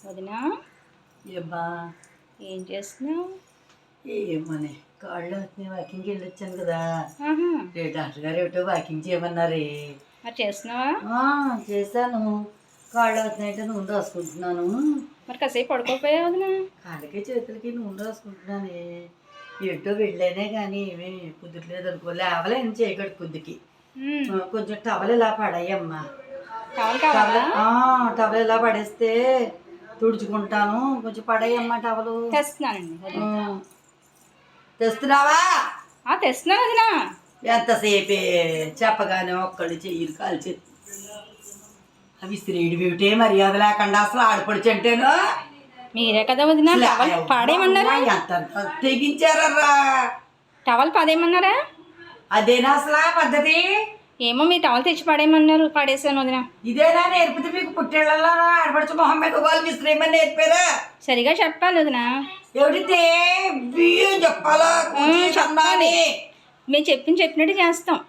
వదినా ఏబ్బా ఏం చేస్తున్నావు? ఏమోనే కాళ్ళు అవుతున్నాయి, వాకింగ్కి వెళ్ళొచ్చాను కదా. ఆహా, డాక్టర్ గారు ఏమిటో వాకింగ్ చేయమన్నారే. మరి చేస్తున్నావా? చేశాను. కాళ్ళు అవుతున్నాయంటే నూనె రాసుకుంటున్నాను. మరి కాసేపు పడుకోపోయావు వదినా? కాళ్ళకి చేతులకి నూనె రాసుకుంటున్నానే. ఏంటో వెళ్ళేనే కానీ ఏమీ కుదరలేదు అనుకో. లేవలేని చేయగడు కుద్దుకి. కొంచెం టవల్ ఇలా పడాయమ్మా. టవల్ కావాలా? టవల్ ఇలా పడేస్తే తుడుచుకుంటాను. కొంచెం పడాయమ్మా టవలు. తెస్తున్నానండి వదినా. తెస్తున్నావా? తెస్తున్నాను వదినా. ఎంతసేపే చెప్పగానే ఒక్కళ్ళు చెయ్యి కాల్చి అవి శ్రీడి బివిటే మర్యాద లేకుండా అసలు ఆడపడుచంటేను. మీరే కదా వదినా టవల్ పాడేయమన్నారా? ఎంత తెగించారా? టవల్ పాడేయమన్నారా? అదేనా అసలు పద్ధతి? ఏమో మీరు టవల్ తెచ్చి పడేయమన్నారు, పడేసాను వదినా. ఇదేనా నేర్పితే మీకు పుట్టేళ్ళలో ఆడపడుచు మొహమ్మద్ వాళ్ళు విసిరేయమని నేర్పారా? సరిగా చెప్పాలి వదినా. ఎవడితే బియ్యం చెప్పాలా? చెప్పాలి. మేము చెప్పినట్టు చేస్తాం.